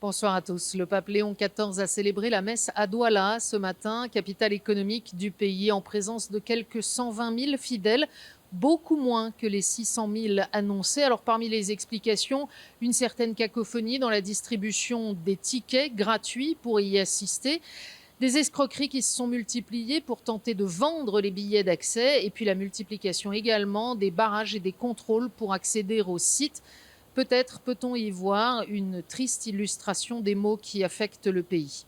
Bonsoir à tous. Le pape Léon XIV a célébré la messe à Douala ce matin, capitale économique du pays, en présence de quelques 120 000 fidèles, beaucoup moins que les 600 000 annoncés. Alors parmi les explications, une certaine cacophonie dans la distribution des tickets gratuits pour y assister, des escroqueries qui se sont multipliées pour tenter de vendre les billets d'accès, et puis la multiplication également des barrages et des contrôles pour accéder au site. Peut-être peut-on y voir une triste illustration des maux qui affectent le pays.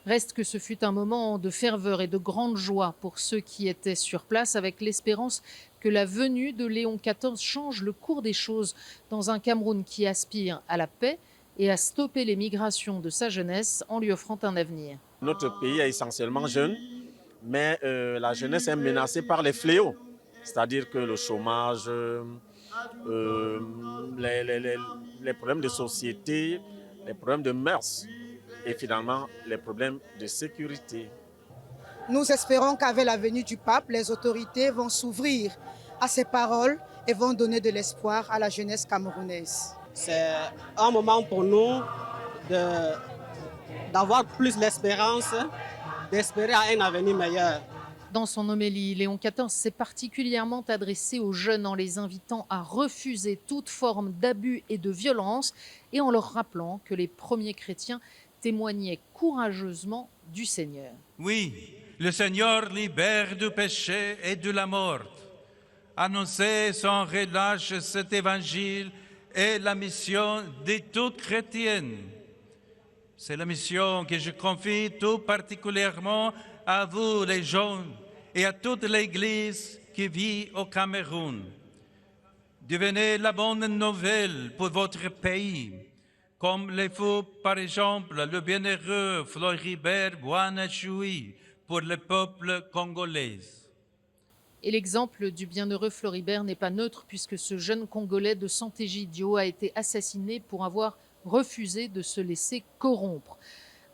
Reste que ce fut un moment de ferveur et de grande joie pour ceux qui étaient sur place, avec l'espérance que la venue de Léon XIV change le cours des choses dans un Cameroun qui aspire à la paix et à stopper les migrations de sa jeunesse en lui offrant un avenir. Notre pays est essentiellement jeune, mais la jeunesse est menacée par les fléaux, c'est-à-dire que le chômage, euh, les problèmes de société, les problèmes de mœurs et finalement les problèmes de sécurité. Nous espérons qu'avec la venue du pape, les autorités vont s'ouvrir à ces paroles et vont donner de l'espoir à la jeunesse camerounaise. C'est un moment pour nous d'avoir plus l'espérance, d'espérer à un avenir meilleur. Dans son homélie, Léon XIV s'est particulièrement adressé aux jeunes en les invitant à refuser toute forme d'abus et de violence et en leur rappelant que les premiers chrétiens témoignaient courageusement du Seigneur. Oui, le Seigneur libère du péché et de la mort. Annoncer sans relâche cet évangile est la mission de toute chrétienne. C'est la mission que je confie tout particulièrement à vous, les jeunes, et à toute l'Église qui vit au Cameroun. Devenez la bonne nouvelle pour votre pays, comme le faut par exemple le bienheureux Floribert Boanachoui pour le peuple congolais. Et l'exemple du bienheureux Floribert n'est pas neutre, puisque ce jeune Congolais de Santégidio a été assassiné pour avoir refusé de se laisser corrompre.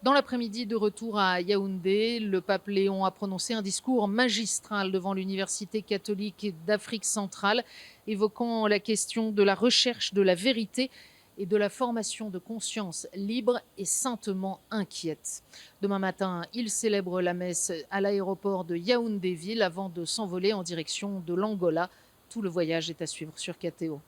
Dans l'après-midi de retour à Yaoundé, le pape Léon a prononcé un discours magistral devant l'Université catholique d'Afrique centrale, évoquant la question de la recherche de la vérité et de la formation de conscience libre et saintement inquiète. Demain matin, il célèbre la messe à l'aéroport de Yaoundé-Ville avant de s'envoler en direction de l'Angola. Tout le voyage est à suivre sur KTO.